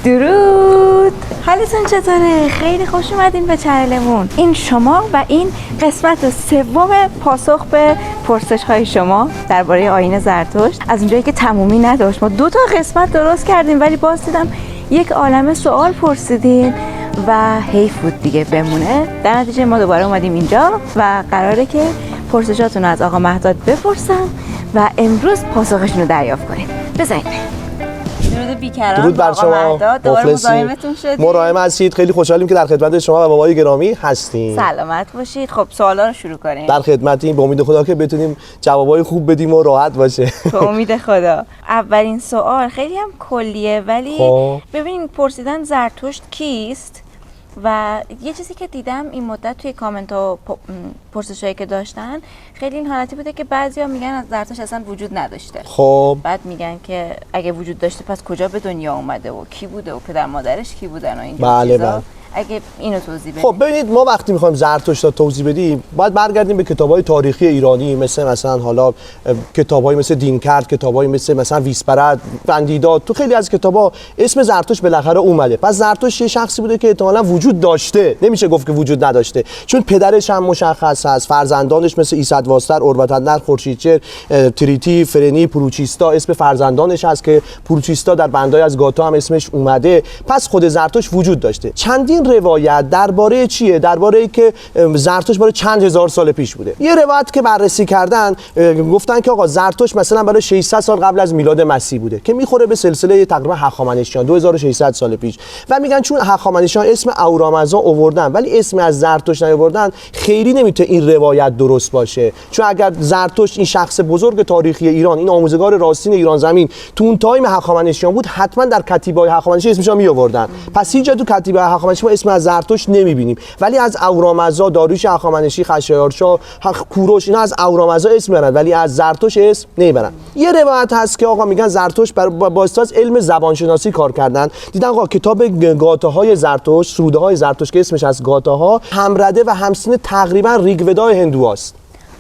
درود، حالتون چطوره؟ خیلی خوش اومدین به چنلمون. این شما و این قسمت سوم پاسخ به پرسش های شما درباره آیین زرتشت. از اونجایی که تمومی نداشت، ما 2 تا قسمت درست کردیم ولی باز دیدم یک عالمه سوال پرسیدین و حیف بود دیگه بمونه. در نتیجه ما دوباره اومدیم اینجا و قراره که پرسشاتون رو از آقا مهداد بپرسم و امروز پاسخشون رو دریافت کنیم. بزنید. درود بیکران. درود بر شما. دوباره مزاحمتون شدیم. مراهم هستید. خیلی خوشحالیم که در خدمت شما و بابای گرامی هستیم. سلامت باشید. خب سوالا رو شروع کنیم. در خدمتیم، به امید خدا که بتونیم جوابای خوب بدیم و راحت باشه. به امید خدا. اولین سوال خیلی هم کلیه ولی ببینید پرسیدن زرتشت کیست؟ و یه چیزی که دیدم این مدت توی کامنت و پرسشایی که داشتن خیلی این حالتی بوده که بعضیا میگن از زرتشت اصلا وجود نداشته. خب بعد میگن که اگه وجود داشته پس کجا به دنیا اومده و کی بوده و پدر مادرش کی بودن و این چیزا. اگه اینو توضیح بدید. خب ببینید، ما وقتی میخوایم زرتشت رو توضیح بدیم باید برگردیم به کتاب‌های تاریخی ایرانی، مثلا حالا کتاب‌های مثل دینکرد، کتاب‌های مثلا ویسپرد، فندیداد. تو خیلی از کتاب‌ها اسم زرتشت بالاخره اومده. پس زرتشت یه شخصی بوده که احتمالاً وجود داشته، نمیشه گفت که وجود نداشته، چون پدرش هم مشخص هست، فرزندانش مثل ایسدواستر، اوربتندر، خورشیدچر، تریتی، فرنی، پروچیستا اسم فرزندانش هست که پروچیستا در بندای از گاتا هم اسمش اومده. پس خود زرتشت وجود داشته. چندین روایت درباره چیه؟ درباره ای که زرتشت برای چند هزار سال پیش بوده. یه روایت که بررسی کردن گفتن که آقا زرتشت مثلا برای 600 سال قبل از میلاد مسیح بوده که میخوره به سلسله تقریبا هخامنشیان 2600 سال پیش. و میگن چون هخامنشیان اسم اهورامزدا آوردن ولی اسم از زرتشت نیاوردن، خیلی نمیتونه این روایت درست باشه. چون اگر زرتشت این شخص بزرگ تاریخی ایران، این آموزگار راستین ایران زمین تو اون تایم هخامنشیان بود، حتما در کتیبه‌های هخامنشی اسمش می آوردن. پس هیچ جا تو کتیبه هخامنشی اسم از زرتشت نمیبینیم، ولی از اهورامزدا، داریوش هخامنشی، خشایارشا، کوروش، اینا از اهورامزدا اسم میبرن ولی از زرتشت اسم نمیبرن. یه روایت هست که آقا میگن زرتشت با اساس علم زبانشناسی کار کردن، دیدن آقا کتاب گاتاهای زرتشت، روده‌های زرتشت که اسمش از گاتاها، همرده و همسین تقریبا ریگ‌ودای هندواست.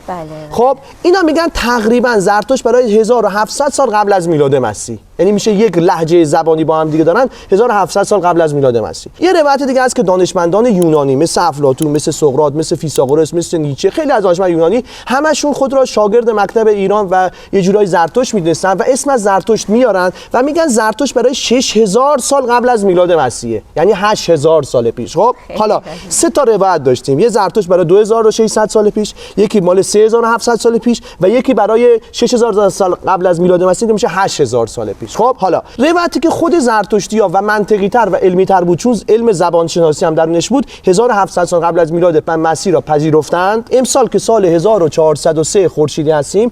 بله. خب اینا میگن تقریبا زرتشت برای 1700 سال قبل از میلاد مسیح، یعنی میشه یک لهجه زبانی با هم دیگه دارن 1700 سال قبل از میلاد مسیح. یه روایت دیگه است که دانشمندان یونانی مثل افلاطون، مثل سقراط، مثل فیثاغورس، مثل نیچه، خیلی از دانشمندان یونانی همشون خود را شاگرد مکتب ایران و یه جورای زرتشت میدونستن و اسم از زرتشت میارن و میگن زرتشت برای 6000 سال قبل از میلاد مسیح، یعنی 8000 سال پیش. خب حالا 3 تا روایت داشتیم، یه زرتشت برای 2600 سال پیش، یکی مال 3700 سال پیش و یکی برای 6000 سال قبل از میلاد مسیح که میشه 8000 سال پیش. خب حالا روایتی که خود زرتشتی‌ها و منطقی تر و علمی تر بود، چون علم زبان شناسی هم درونش بود، 1700 سال قبل از میلاد مسیح را پذیرفتند. امسال که سال 1403 خورشیدی هستیم،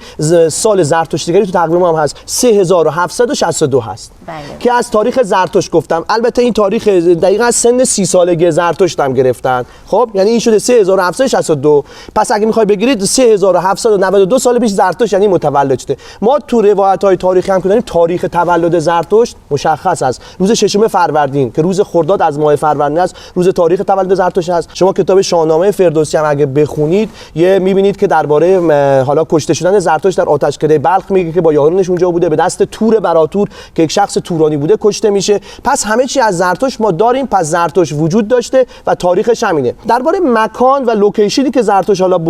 سال زرتشتیگری تو تقویم هم هست 3762 هست. بله. که از تاریخ زرتشت گفتم. البته این تاریخ دقیقاً از سن 30 سالگی زرتشت هم گرفتن. خب یعنی این شده 3762. پس اگه میخوای بگیرید 3792 سال پیش زرتشت یعنی متولد شده. ما تو روایت‌های تاریخی هم که داریم تاریخ تولد زرتشت مشخص است. روز 6 فروردین که روز خرداد از ماه فروردین است، روز تاریخ تولد زرتشت است. شما کتاب شاهنامه فردوسی هم اگه بخونید یه می‌بینید که درباره حالا کشته شدن زرتشت در آتشکده بلخ میگه که با یارانش اونجا بوده، به دست تور براتور که یک شخص تورانی بوده کشته میشه. پس همه چی از زرتشت ما داریم. پس زرتشت وجود داشته و تاریخش همینه. درباره مکان و لوکیشنی که زرتشت حالا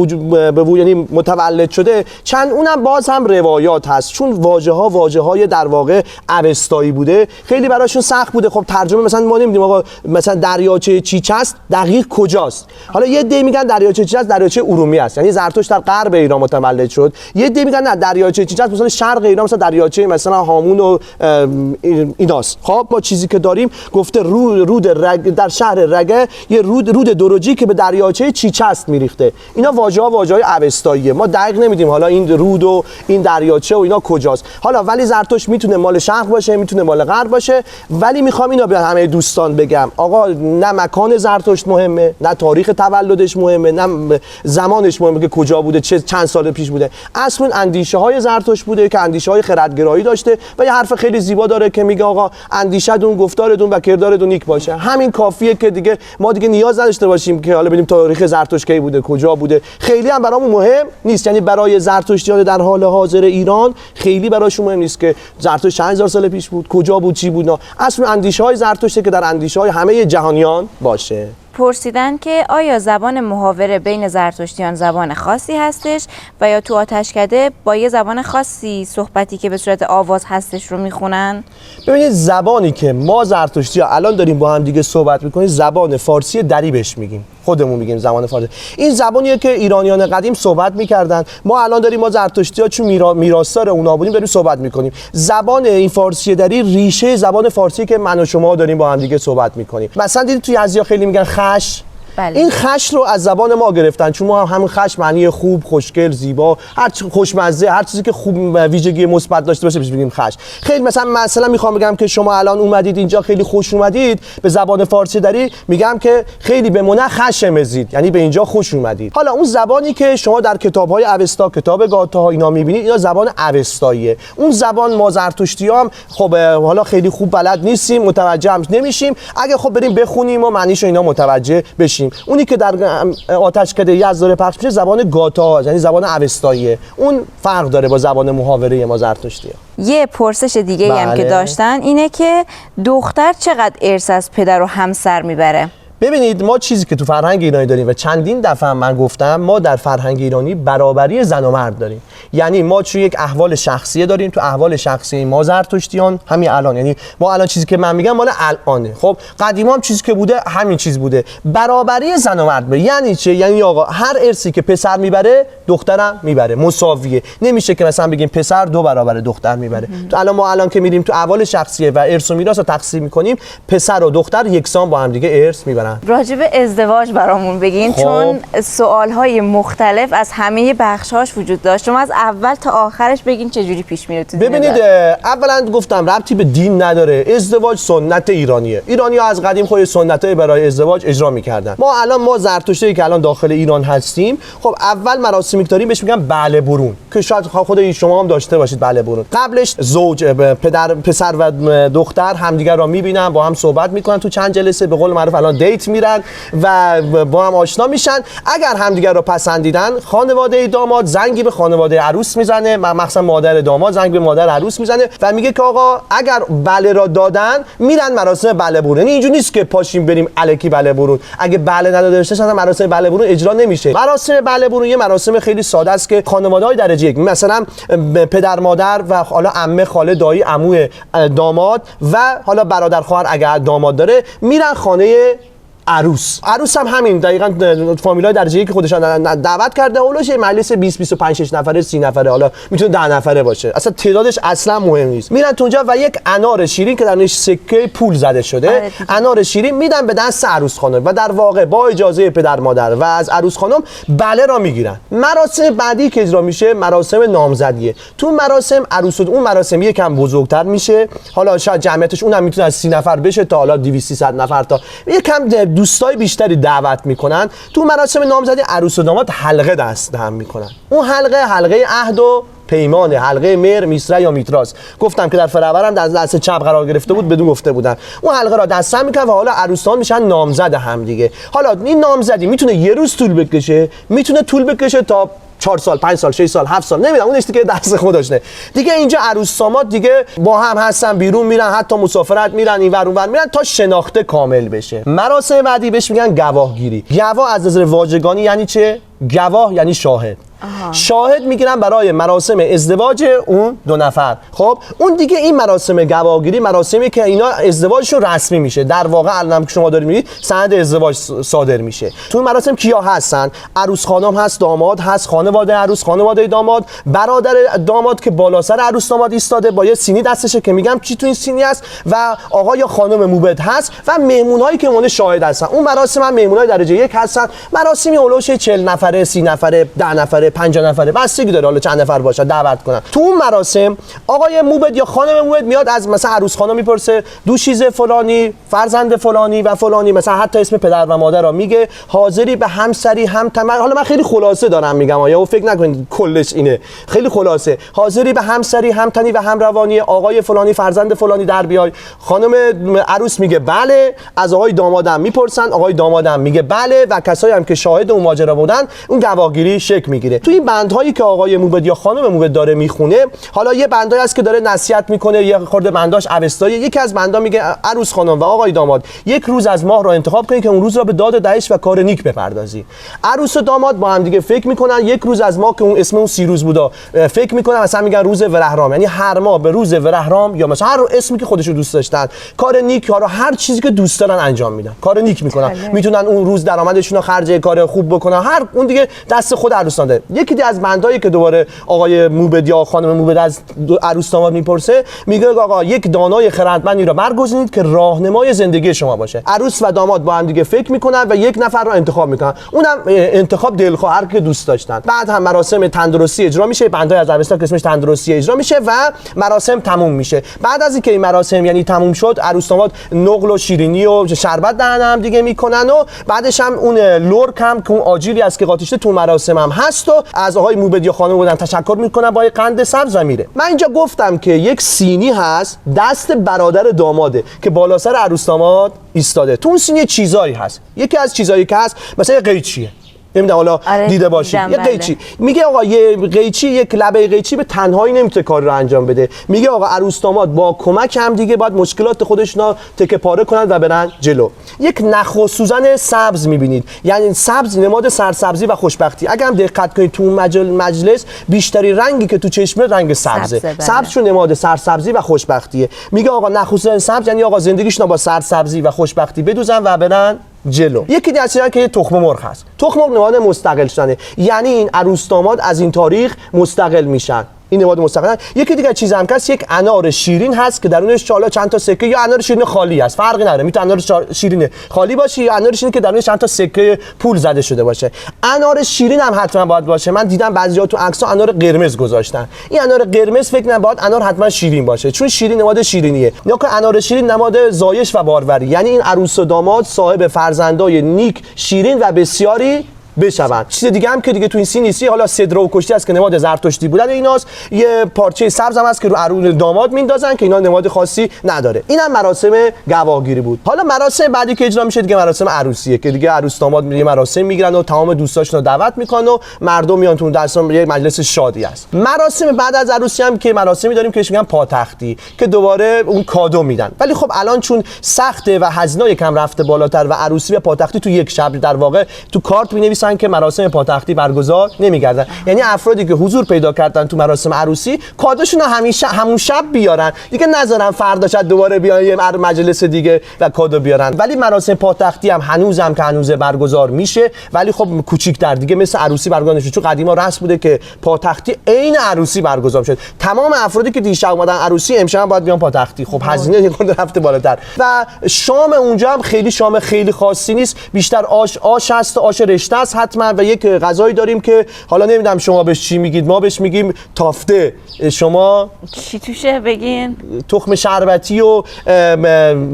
یعنی متولد شده چند اونم باز هم روایات هست، چون واژه‌های در واقع اوستایی بوده، خیلی براشون سخت بوده. خب ترجمه مثلا ما نمیدونیم آقا مثلا دریاچه چیچست دقیق کجاست. حالا یه عده میگن دریاچه چیچست دریاچه ارومیه است، یعنی زرتشت در غرب ایران متولد شد. یه عده میگن نه دریاچه چیچست مثلا شرق ایران، مثلا دریاچه مثلا هامون و ایناست. خب ما چیزی که داریم گفته رود رگ در شهر رگه یه رود دروجی که به دریاچه چیچست میریخته. اینا واژه‌های اوستاییه، ما دقیق نمیدیم حالا این رود و این دریاچه و اینا کجاست. حالا ولی زرتشت میتونه مال شرق باشه، میتونه مال غرب باشه. ولی میخوام اینو به همه دوستان بگم آقا نه مکان زرتشت مهمه، نه تاریخ تولدش مهمه، نه زمانش مهمه که کجا بوده، چند سال پیش بوده. اصلا اندیشه های زرتشت بوده که اندیشه های خردگرایی داشته و یه حرف خیلی زیبا داره که میگه آقا اندیشه‌تون، گفتارتون و کردارتون نیک باشه. همین کافیه که دیگه ما دیگه نیاز نداشته باشیم که حالا ببینیم تاریخ زرتشت کی بوده، کجا بوده. خیلی هم برامون مهم نیست. یعنی برای زرتشتیان در حال حاضر ایران خیلی براشون مهم نیست که زرتشت چند هزار سال پیش بود، کجا بود، چی بود. اصل اندیشه‌های زرتشته که در اندیشه‌های همه جهانیان باشه. پرسیدن که آیا زبان محاوره بین زرتشتیان زبان خاصی هستش و یا تو آتشکده با یه زبان خاصی صحبتی که به صورت آواز هستش رو میخونن؟ ببینید زبانی که ما زرتشتی‌ها الان داریم با هم دیگه صحبت میکنیم زبان فارسی دری بهش میگیم، خودمون میگیم زبان فارسی. این زبانیه که ایرانیان قدیم صحبت میکردن. ما الان داریم ما زرتشتی‌ها چون میراثدار اونا بودیم داریم صحبت میکنیم. زبان این فارسی دری ریشه زبان فارسی که من و شما داریم با هم دیگه صحبت میکنیم. مثلا دیدید توی ازیا خیلی میگن خش. بله. این خش رو از زبان ما گرفتن، چون ما همون خش معنی خوب، خوشگل، زیبا، هر خوشمزه، هر چیزی که خوب ویژگی مثبت داشته باشه بگیم خش. خیلی مثلا میخوام بگم که شما الان اومدید اینجا خیلی خوش اومدید به زبان فارسی داری، میگم که خیلی به منه خش مزید، یعنی به اینجا خوش اومدید. حالا اون زبانی که شما در کتاب‌های اوستا، کتاب گاتاها اینا میبینید، اینا زبان اوستاییه. اون زبان ما زرتشتی‌ها هم خب حالا خیلی خوب بلد نیستیم، متوجه هم نمیشیم. اگه خب بریم بخونیم و معنیش اینا متوجه بشیم. اونی که در آتشکده یزد داره پخش میشه زبان گاتا، یعنی زبان اوستاییه. اون فرق داره با زبان محاوره ما زرتشتی‌ها. یه پرسش دیگه هم که داشتن اینه که دختر چقدر ارث از پدر و همسر میبره؟ ببینید ما چیزی که تو فرهنگ ایرانی داریم و چندین دفعه من گفتم، ما در فرهنگ ایرانی برابری زن و مرد داریم. یعنی ما چون یک احوال شخصیه داریم، تو احوال شخصی ما زرتشتیان همین الان، یعنی ما الان چیزی که من میگم مال الانه. خب قدیما هم چیزی که بوده همین چیز بوده. برابری زن و مرد یعنی چه؟ یعنی آقا هر ارثی که پسر میبره دخترم میبره، مساویه. نمیشه که مثلا بگیم پسر 2 برابر دختر میبره. تو الان که میریم تو احوال شخصیه و ارث و میراث رو تقسیم میکنیم، پسر و دختر یکسان با هم دیگه ارث میبرن. راجب ازدواج برامون بگین. خب. چون سوالهای مختلف از همه بخش‌هاش وجود داشت. شما از اول تا آخرش بگین چه جوری پیش میره تو. ببینید اولا گفتم ربطی به دین نداره. ازدواج سنت ایرانیه. ایرانی‌ها از قدیم خود سنت‌های برای ازدواج اجرا می‌کردن. ما زرتشتی که الان داخل ایران هستیم، خب اول مراسمی که داریم بهش میگن بله برون، که شاید خود شما هم داشته باشید بله برون. قبلش زوج پسر و دختر همدیگر را می‌بینن، با هم صحبت می‌کنن، تو چند جلسه به قول معروف الان دیت میرن و با هم آشنا میشن. اگر همدیگر رو پسندیدن، خانواده داماد زنگی به خانواده عروس میزنه، مثلا مادر داماد زنگ به مادر عروس میزنه و میگه که آقا اگر بله را دادن میرن مراسم بله برون. یعنی اینجوری نیست که پاشیم بریم الکی بله برون. اگه بله نداده باشه اصلا مراسم بله برون اجرا نمیشه. مراسم بله برون یه مراسم خیلی ساده است که خانواده‌های درجه یک، مثلا پدر مادر و حالا عمه خاله دایی عمو داماد و حالا برادر خواهر اگر داماد داره میرن خانه عروس هم همین دقیقاً فامیلای درجه‌ای که خودشان دعوت کرده اولش مجلس 20 25 6 نفره 30 نفره، حالا میتونه 10 نفره باشه، اصلا تعدادش اصلا مهم نیست. میرن اونجا و یک انار شیرین که درش سکه پول زده شده، انار شیرین میدن به دست عروس خانم و در واقع با اجازه پدر مادر و از عروس خانم بله را میگیرن. مراسم بعدی که اجرا میشه مراسم نامزدیه. تو مراسم عروس اون مراسم یکم بزرگتر میشه، حالا شاید جمعیتش اونم میتونه از 30 نفر بشه تا حالا 200 300 نفر، تا یکم دوستای بیشتری دعوت میکنن. تو مراسم نامزدی عروس و داماد حلقه دست هم میکنن. اون حلقه عهد و پیمان، حلقه مهر، میسره یا میتراس. گفتم که در فرورم در دست چپ قرار گرفته بود، بدون گفته بودن. اون حلقه را دست هم میکنن و حالا عروسان میشن نامزد هم دیگه. حالا این نامزدی میتونه یه روز طول بکشه، میتونه طول بکشه تا 4 سال 5 سال 6 سال 7 سال، نمیدونم اونش دیگه دست خودشه. دیگه اینجا عروس داماد دیگه با هم هستن، بیرون میرن، حتی مسافرت میرن، اینور اونور میرن تا شناخته کامل بشه. مراسم بعدی بهش میگن گواهگیری. گواه از نظر واژگانی یعنی چه؟ گواه یعنی شاهد. شاهد میگیرن برای مراسم ازدواج اون 2 نفر. خب اون دیگه این مراسم گواهگیری مراسمی که اینا ازدواجشون رسمی میشه. در واقع الان که شما دارید میبینید سند ازدواج صادر میشه. تو این مراسم کیا هستن؟ عروس خانم هست، داماد هست، خانواده عروس، خانواده داماد، برادر داماد که بالا سر عروس داماد ایستاده با یه سینی دستشه که میگم چی تو این سینی است، و آقا یا خانم موبد هست و مهمونایی که اون شاهد هستن. اون مراسم هم مهمونای درجه 1 هستن. مراسمی اولش 40 نفره، 30 نفره، 10 نفره، 50 نفره، بستگی داره حالا چند نفر باشه دعوت کنن. تو اون مراسم آقای موبد یا خانم موبد میاد از مثلا عروس خانم میپرسه دوشیزه فلانی، فرزند فلانی و فلانی، مثلا حتی اسم پدر و مادر رو میگه، حاضری به همسری هم تمام. حالا من خیلی خلاصه دارم میگم، یا فکر نکنید کلش اینه، خیلی خلاصه. حاضری به همسری هم تنی و هم روانی آقای فلانی فرزند فلانی در بیای. خانم عروس میگه بله، از آقای دامادم میپرسن، آقای دامادم میگه بله، و کسایی هم که شاهد اون ماجرا بودن اون گواهگیری شکل میگیره. تو این بندهایی که آقای موبد یا خانم موبد داره میخونه، حالا یه بندایی هست که داره نصیحت میکنه، یه خورده بنداش اوستایی. یکی از بندا میگه عروس خانم و آقای داماد یک روز از ماه را انتخاب کنید که اون روز را به داد و دهش و کار نیک بپردازی. عروس و داماد با هم دیگه فکر میکنن یک روز از ماه که اون اسم اون 30 روز بودا فکر میکنن، مثلا میگن روز ورهرام، یعنی هر ماه به روز ورهرام یا مثلا هر اسمی که خودشون دوست داشتن کار نیک یا هر چیزی که دوست دارن انجام میدن، کار نیک میکنن. میتونن اون روز درآمدشون رو خرج کار خوب بکنن، هر اون دیگه دست خود عروسان داره. یکی از بندایی که دوباره آقای موبد یا خانم موبد از عروس داماد میپرسه، میگه آقا یک دانای خردمندی را برگزینید که راهنمای زندگی شما باشه. عروس و داماد با هم دیگه فکر میکنن و یک نفر رو انتخاب میکنن، اونم انتخاب دلخواه هر که دوست داشتن. بعد هم مراسم تندرستی اجرا میشه، بندای از اوستا که اسمش تندرستی اجرا میشه و مراسم تموم میشه. بعد از اینکه این مراسم یعنی تموم شد، عروس داماد نقل و شیرینی و شربت دهن هم دیگه میکنن و بعدش هم اون لرک هم که اون آجیلی است که قاطیشته تو مراسم هم هست و از آقای موبد یا خانم بودن تشکر میکنن با قند سبز و میره. من اینجا گفتم که یک سینی هست دست برادر داماده که بالا سر عروس داماد ایستاده. تو اون سینی چیزایی هست. یکی از چیزایی که هست مثلا قیچیه، نمیدونم حالا دیده باشید، یه قیچی. میگه آقا یه قیچی، یک لبه قیچی به تنهایی نمیتونه کار رو انجام بده. میگه آقا عروس داماد با کمک هم دیگه باید مشکلات خودشون تکه پاره کنن و برن جلو. یک نخ و سوزن سبز میبینید، یعنی سبز نماد سرسبزی و خوشبختی. اگه هم دقت کنید تو مجلس بیشتری رنگی که تو چشمه رنگ سبزه. سبز چون نماد سرسبزی و خوشبختیه. میگه آقا نخ و سوزن سبز یعنی آقا زندگیشون با سرسبزی و خوشبختی بدوزن و برن جلو. یکی دیگه از چیزایی که تخم مرغ هست. تخم مرغ نماد مستقل شدنه، یعنی این عروس داماد از این تاریخ مستقل میشن. این نماد مستقل. یکی دیگه چیز هم هست، یک انار شیرین هست که درونش حالا چند تا سکه یا انار شیرین خالی است، فرقی نداره، میتونه انار شیرین خالی باشه یا انار شیرین که درونش چند تا سکه پول زده شده باشه. انار شیرین هم حتما باید باشه. من دیدم بعضی‌ها تو عکس‌ها انار قرمز گذاشتن. این انار قرمز فکر کنم باید انار حتما شیرین باشه، چون شیرین نماد شیرینیه. یا که انار شیرین نماد زایش و باروری، یعنی این عروس و داماد صاحب فرزندای نیک، شیرین و بسیاری بشوند. چیز دیگه هم که دیگه تو این سین نیستی، حالا صدر و کشتی است که نماد زرتشتی بودن ایناست. یه پارچه سبز هم هست که رو عروس داماد میندازن که اینا نماد خاصی نداره. اینم مراسم گواهگیری بود. حالا مراسم بعدی که اجرا میشه دیگه مراسم عروسیه که دیگه عروس داماد میره مراسم میگیرن و تمام دوستاشون رو دعوت میکنن و مردم میان تو دستان یه مجلس شادی است. مراسم بعد از عروسی هم که مراسمی داریم که میگن پاتختی که دوباره اون کادو میدن. ولی خب الان چون سخته و هزینه یکم رفته بالاتر و عروسی و پاتختی تو یک شب در واقع تو کارت مینویسن که مراسم پاتختی برگزار نمی‌گردن. یعنی افرادی که حضور پیدا کردن تو مراسم عروسی کادوشون رو همیشه همون شب بیارن، دیگه نذارن فردا شب دوباره بیان یه مجلس دیگه و کادو بیارن. ولی مراسم پاتختی هم هنوزم که هنوز برگزار میشه، ولی خب کوچیک‌تر دیگه مثل عروسی برگزار نمیشه، چون قدیما رسم بوده که پاتختی عین عروسی برگزار شد. تمام افرادی که دیشب اومدن عروسی امشب باید بیان پاتختی. خب هزینه یه خورده رفته بالاتر. و شام اونجا هم خیلی شام خیلی خاصی نیست، بیشتر آش هست، آش رشته است حتما، و یک غذایی داریم که حالا نمیدونم شما بهش چی میگید، ما بهش میگیم تافته. شما چی توشه بگین؟ تخم شربتی و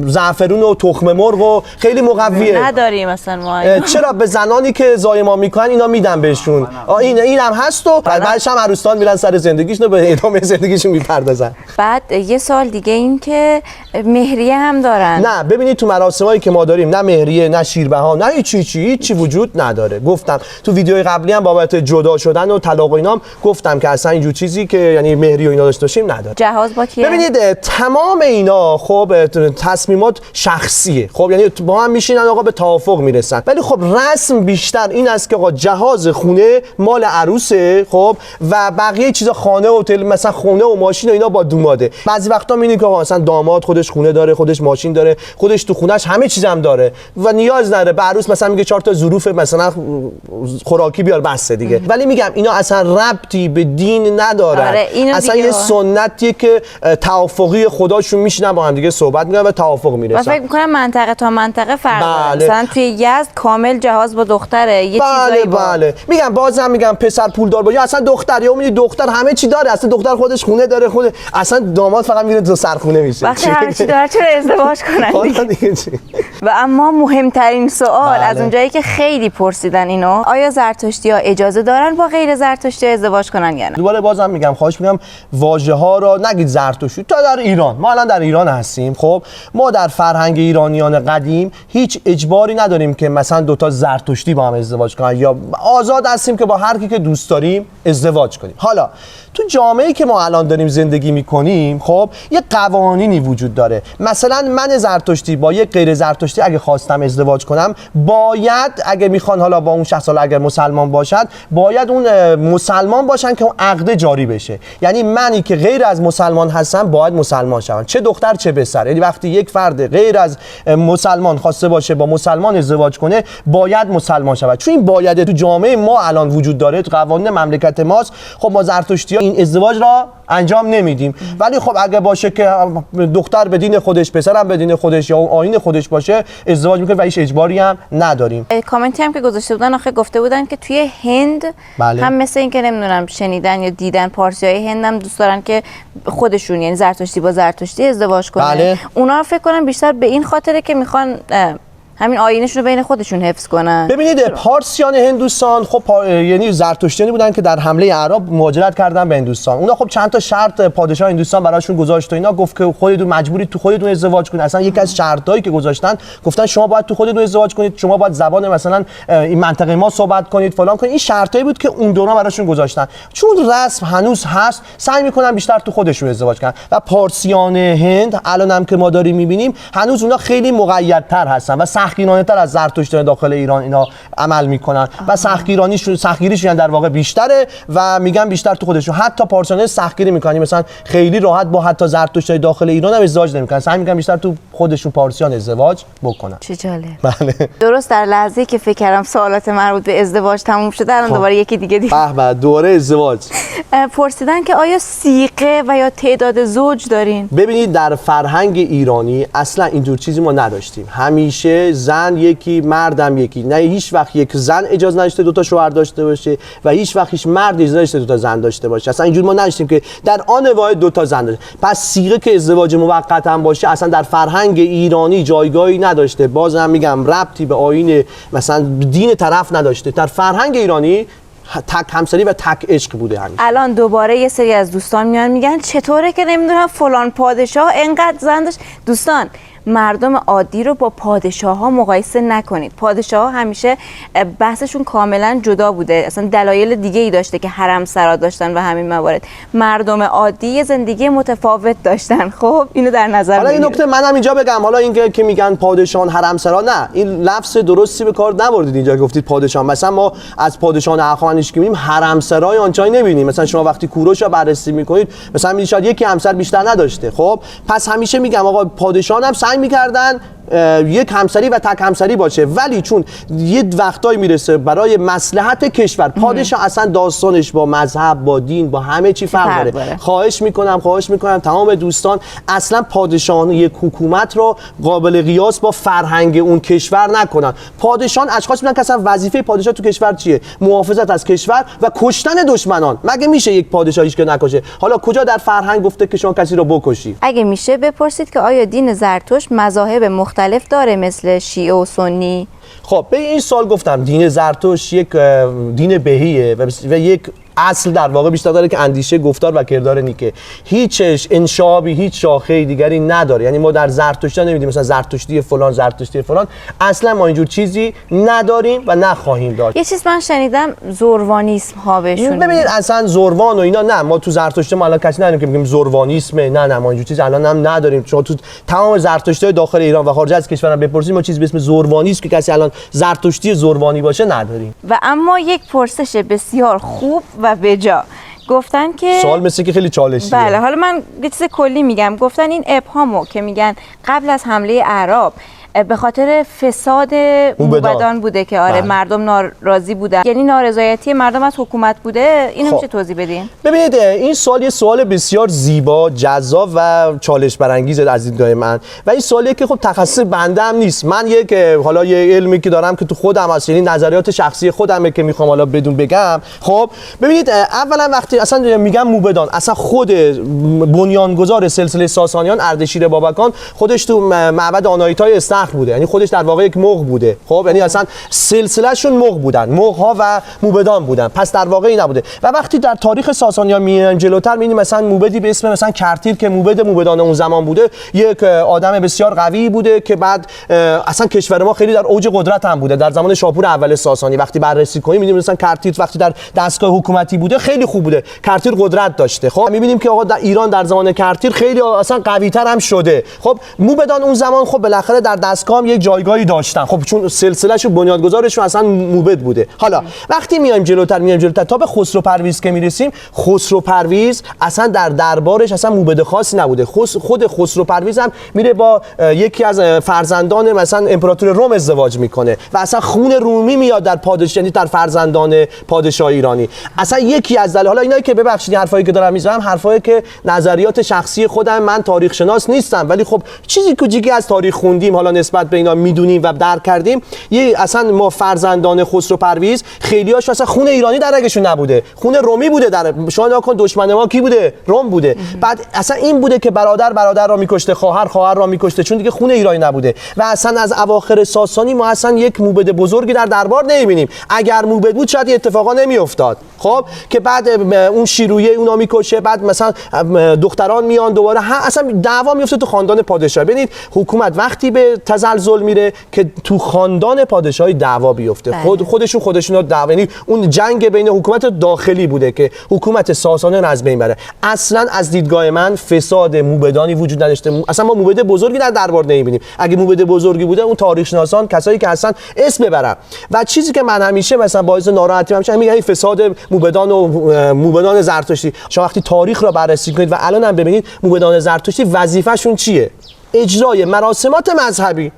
زعفرون و تخم مرغ و خیلی مقویه. نداریم مثلا ما. چرا به زنانی که زایمان میکنن اینا میدن بهشون. این هم هست و بعدش هم عروسان میرن سر زندگیشون و به ادامه زندگیشون میپردازن. بعد یه سال دیگه این که مهریه هم دارن. نه ببینید تو مراسمایی که ما داریم نه مهریه نه شیربها نه هیچی وجود نداره. گفتم تو ویدیوی قبلی هم بابت جدا شدن و طلاق و اینام گفتم که اصلا اینجور چیزی که یعنی مهری و اینا داشته باشیم نداره. جهاز با کیه؟ ببینید تمام اینا خب تصمیمات شخصیه. خب یعنی با هم میشینن آقا به توافق میرسن، ولی خب رسم بیشتر این است که آقا جهاز خونه مال عروسه، خب و بقیه چیزا خانه و هتل مثلا خونه و ماشین و اینا با دوماده. بعضی وقتا میبینی که آقا مثلا داماد خودش خونه داره، خودش ماشین داره، خودش تو خونش همه چیزام داره و نیاز نداره به عروس مثلا میگه 4 تا ظروف مثلا خوراکی بیار بسته دیگه. ولی میگم اینا اصلا ربطی به دین نداره. اصلا یه سنتیه که توافقی خداشون میشینن با هم دیگه صحبت میکنن و توافق میرسن. من فکر میکنم منطقه تا منطقه فرق داره. مثلا توی یزد کامل جهاز با دختره، یه چیزایی بله. میگم بازم میگم پسر پولدار باشه اصلا دختر، یا میگی دختر همه چی داره، اصلا دختر خودش خونه داره، خود اصلا داماد فقط میره تو سرخونه میشه. وقتی همه چی داره چرا ازدواج کنن دیگه؟ و اما مهمترین سوال بله. از اونجایی که خیلی پرسیدن اینو، آیا زرتشتی ها اجازه دارن با غیر زرتشتی ها ازدواج کنن یا نه؟ دوباره بازم میگم، خواهش میگم واژه ها را نگید زرتشتی. تا در ایران، ما الان در ایران هستیم، خب ما در فرهنگ ایرانیان قدیم هیچ اجباری نداریم که مثلا دوتا زرتشتی با هم ازدواج کنن، یا آزاد هستیم که با هر کی که دوست داریم ازدواج کنیم. حالا تو جامعه‌ای که ما الان داریم زندگی میکنیم، خب یه قوانینی وجود داره. مثلا من زرتشتی با یک غیر زرتشتی اگه خواستم ازدواج کنم، باید اگه میخوان حالا با اون شخص، حالا اگر مسلمان باشد، باید اون مسلمان باشن که اون عقد جاری بشه. یعنی منی که غیر از مسلمان هستم باید مسلمان شوم، چه دختر چه پسر. یعنی وقتی یک فرد غیر از مسلمان خواسته باشه با مسلمان ازدواج کنه، باید مسلمان شود. چون این باید تو جامعه ما الان وجود داره، تو قوانین مملکت ماست. خب ما زرتشتی این ازدواج را انجام نمیدیم. ولی خب اگه باشه که دختر به دین خودش، پسرم به دین خودش یا اون آیین خودش باشه، ازدواج میکنه و هیچ اجباری هم نداریم. کامنتی هم که گذاشته بودن، آخه گفته بودن که توی هند بله. هم مثل این که نمیدونم شنیدن یا دیدن، پارسیای هند هم دوست دارن که خودشون، یعنی زرتشتی با زرتشتی ازدواج کنه. بله. اونا فکر کنم بیشتر به این خاطره که میخوان همین آیینشون رو بین خودشون حفظ کنن. ببینید پارسیان هندوستان خب یعنی زرتشتیانی بودن که در حمله اعراب مهاجرت کردن به هندوستان. اونا خب چند تا شرط پادشاه هندوستان براشون گذاشت و اینا، گفت که خودتون مجبورید تو خودتون ازدواج کنید. اصلا یکی از شرطایی که گذاشتن، گفتن شما باید تو خودتون ازدواج کنید، شما باید زبان مثلا این منطقه ما صحبت کنید، فلان کنید. این شرطایی بود که اون دوران براشون گذاشتن. چون رسم هنوز هست، سعی میکنن بیشتر تو خودشون ازدواج کنن. و پارسیان هند الان هم که ما داریم میبینیم، هنوز اونا خیلی مقیدتر هستن و سختگیرانه‌تر از زرتشتیان داخل ایران اینا عمل میکنن و سختگیریشون در واقع بیشتره و میگن بیشتر تو خودشون. حتی پارسیان سختگیری میکنن، مثلا خیلی راحت با حتی زرتشتیان داخل ایران هم ازدواج نمیکنن، سعی میکنن بیشتر تو خودشون پارسیان ازدواج بکنن. چه جالب. بله. درست در لحظه‌ای که فکر کردم سوالات مربوط به ازدواج تموم شده، الان دوباره یکی دیگه به دوره ازدواج پرسیدن که آیا سیغه و یا تعداد زوج دارین؟ ببینید در فرهنگ ایرانی اصلا اینجور چیزی ما نداشتیم. همیشه زن یکی، مردم یکی. نه هیچ وقت یک زن اجازه نداشته دو تا شوهر داشته باشه و هیچ وقت هیچ مرد اجازه نداشته دو تا زن داشته باشه. اصلا اینجوری ما نداشتیم که در آن واحد دو تا زن داشته. پس صیغه که ازدواج موقت هم باشه اصلا در فرهنگ ایرانی جایگاهی نداشته. بازم میگم ربطی به آیین مثلا دین طرف نداشته. در فرهنگ ایرانی تک همسری و تک عشق بوده. همین الان دوباره یه سری از دوستان میان میگن چطوره که نمیدونم فلان پادشاه انقدر زن داشت. دوستان، مردم عادی رو با پادشاه ها مقایسه نکنید. پادشاه ها همیشه بحثشون کاملا جدا بوده، اصلا دلایل دیگه ای داشته که حرم سرا داشتن و همین موارد. مردم عادی زندگی متفاوت داشتن. خب اینو در نظر حالا این بگیرید. نکته منم اینجا بگم، حالا این که میگن پادشاهان حرم سرا، نه، این لفظ درستی به کار نبردید. اینجا گفتید پادشاه، مثلا ما از پادشاهان هخامنشی که میبینیم حرم سرای آنچنانی نمیبینیم. مثلا شما وقتی کوروش رو بررسی میکنید، مثلا میبینید شاید یکی همسر بیشتر نداشته. خب پس همیشه میگم آقا پادشاهان هم سعی میکردن یک همسری و تک همسری باشه، ولی چون یه وقتایی میرسه برای مصلحت کشور، پادشاه اصلا داستانش با مذهب، با دین، با همه چی فرق داره. خواهش میکنم تمام دوستان اصلا پادشاهان یک حکومت رو قابل قیاس با فرهنگ اون کشور نکنن. پادشاهان اشخاص میدن که اصلا وظیفه پادشاه تو کشور چیه؟ محافظت از کشور و کشتن دشمنان. مگه میشه یک پادشاه هیچ که نکشه؟ حالا کجا در فرهنگ گفته که شما کسی رو بکشی؟ اگه میشه بپرسید که آیا دین زرتشت مذاهب مختلف داره مثل شیعه و سنی؟ خب به این سال گفتم دین زرتشت یک دین بهیه و یک اصل در واقع بیشتر داره که اندیشه، گفتار و کردار نیکه. هیچش انشابی، هیچ شاخه دیگری نداره. یعنی ما در زرتشتی نمیدیم مثلا زرتشتی فلان، زرتشتی فلان. اصلا ما اینجور چیزی نداریم و نخواهیم داشت. یه چیز من شنیدم زوروانیسم ها بهشون. ببینید اصلا زوروان و اینا نه، ما تو زرتشتی ما الان کسی نداریم که بگیم زوروانیسمه. نه ما اینجور چیز الان هم نداریم. چون تو تمام زرتشتی داخل ایران و خارج از کشور هم بپرسیم ما چیزی به اسم زوروانیسم که کسی الان زرتشتی زوروانی باشه نداریم. و اما یک پرسش بسیار خوب و بجا گفتن که سوال مثل که خیلی چالشیه. بله، حالا من یه چیز کلی میگم. گفتن این ابهامو که میگن قبل از حمله اعراب به خاطر فساد موبدان بوده که آره مردم ناراضی بودن، یعنی نارضایتی مردم از حکومت بوده. اینو میشه توضیح بدین؟ ببینید این سوال یه سوال بسیار زیبا، جذاب و چالش برانگیز از دیدگاه من و این سوالیه که خب تخصص بنده هم نیست. من یک حالا یه علمی که دارم که تو خودم هست، یعنی نظریات شخصی خودمه که میخوام حالا بدون بگم. خب ببینید اولا وقتی اصلا میگم موبدان، اصلا خود بنیانگذار سلسله ساسانیان اردشیر بابکان خودش تو معبد آناهیتای فخر بوده، یعنی خودش در واقع یک مغ بوده. خب یعنی اصلا سلسلهشون مغ بودن، مغ‌ها و موبدان بودن، پس در واقع این نبوده. و وقتی در تاریخ ساسانیان میایم جلوتر می‌بینیم مثلا موبدی به اسم مثلا کرتیر که موبدان اون زمان بوده، یک آدم بسیار قوی بوده که بعد اصلا کشور ما خیلی در اوج قدرت هم بوده در زمان شاپور اول ساسانی. وقتی بررسی کنیم می‌بینیم مثلا کرتیر وقتی در دستگاه حکومتی بوده خیلی خوب بوده، کرتیر قدرت داشته. خب می‌بینیم که آقا در ایران در زمان کرتیر خیلی اصلا قوی‌تر هم شده. خب موبدان اون زمان خب بالاخره در دستگاه هم یک جایگاهی داشتن، خب چون سلسله‌ش و بنیانگذارشون اصلا موبد بوده. حالا وقتی میایم جلوتر تا به خسرو پرویز که میرسیم، خسرو پرویز اصلا در دربارش اصلا موبد خاصی نبوده. خود خسرو پرویز هم میره با یکی از فرزندان مثلا امپراتور روم ازدواج میکنه و اصلا خون رومی میاد در یعنی در فرزندان پادشاه ایرانی. اصلا یکی از دلایل، حالا اینایی که ببخشید حرفایی که دارم میزنم حرفایی که نظریات شخصی خودم، من تاریخ شناس نیستم، ولی خب چیزی کوچیکی از تاریخ خوندیم، حالا نسبت به اینا میدونیم و درک کردیم. اصلا ما فرزندان خسرو پرویز خیلیاش اصلا خون ایرانی در رگشون نبوده، خون رومی بوده. در شما نگاه دشمن ما کی بوده؟ روم بوده. بعد اصلا این بوده که برادر را میکشته، خواهر را میکشته، چون دیگه خون ایرانی نبوده. و اصلا از اواخر ساسانی ما اصلا یک موبد بزرگی در دربار نمیبینیم. اگر موبد بود شاید اتفاقا نمیافتاد. خب که بعد اون شیرویه اونا میکشه، بعد مثلا دختران میان دوباره اصلا دعوا میفته تو خاندان پادشاه. ببینید حکومت وقتی به تزلزل میره که تو خاندان پادشاهی دعوا بیفته، خودشون دعوا، یعنی اون جنگ بین حکومت داخلی بوده که حکومت ساسانیان از بین بره. اصلا از دیدگاه من فساد موبدانی وجود نداشته. اصلا ما موبد بزرگی در دربار نمیبینیم. اگه موبد بزرگی بوده اون تاریخ شناسان، کسایی که اصلا اسم ببرن. و چیزی که من همیشه مثلا باعث ناراحتی میشه میگن فساد موبدان و موبدان زرتشتی. شما وقتی تاریخ را بررسی کنید و الان هم ببینید موبدان زرتشتی وظیفه‌شون چیه؟ اجرای مراسمات مذهبی.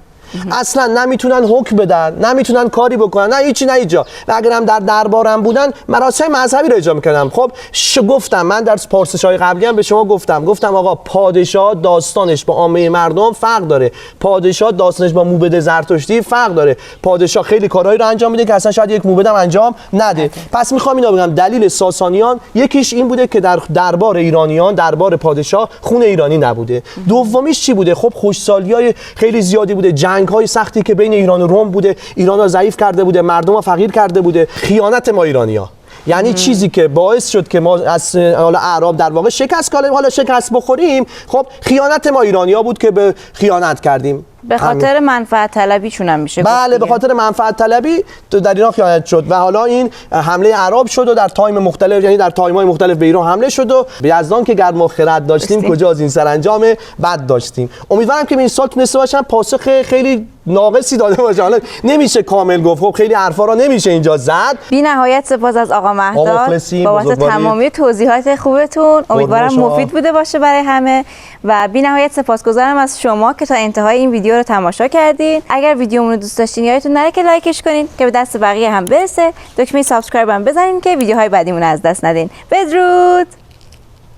اصلا نمیتونن حکم بدن، نمیتونن کاری بکنن، نه هیچی، نه اینجا. و اگر هم در دربارم بودن مراسم مذهبی رو اجرا میکردم. خب گفتم من در پرسش‌های قبلی هم به شما گفتم آقا پادشاه داستانش با عامه مردم فرق داره، پادشاه داستانش با موبد زرتشتی فرق داره. پادشاه خیلی کارهایی رو انجام میده که اصلا شاید یک موبد هم انجام نده. پس میخوام اینو بگم دلیل ساسانیان یکیش این بوده که در دربار ایرانیان، دربار پادشاه خون ایرانی نبوده. دومیش چی بوده؟ خب خوشسالیای خیلی زیادی بوده، جنگ‌های سختی که بین ایران و روم بوده، ایران رو ضعیف کرده بوده، مردم رو فقیر کرده بوده، خیانت ما ایرانی‌ها. یعنی چیزی که باعث شد که ما از حالا اعراب در واقع شکست بخوریم، خب خیانت ما ایرانی‌ها بود که به خیانت کردیم. به خاطر منفعت طلبیشون هم میشه. بله به خاطر منفعت طلبی در ایران خیانت شد و حالا این حمله اعراب شد و در تایم مختلف، یعنی در تایم‌های مختلف به ایران حمله شد و یزدان که گرم و خرد داشتیم کجا از این سرانجام بد داشتیم. امیدوارم که این سال تونسته باشم پاسخ خیلی ناقصی داده باشه. حالا نمیشه کامل گفت، خب خیلی حرفا رو نمیشه اینجا زد. بی نهایت سپاس از آقا مهداد بابت تمامی توضیحات خوبتون. امیدوارم مفید بوده باشه برای همه و بی نهایت سپاسگزارم از شما که تا انتهای این ویدیو رو تماشا کردین. اگر ویدیومون رو دوست داشتین یادتون نره که لایکش کنین که به دست بقیه هم برسه. دکمه سابسکرایب هم بزنین که ویدیوهای بعدیمون از دست ندین. بدرود.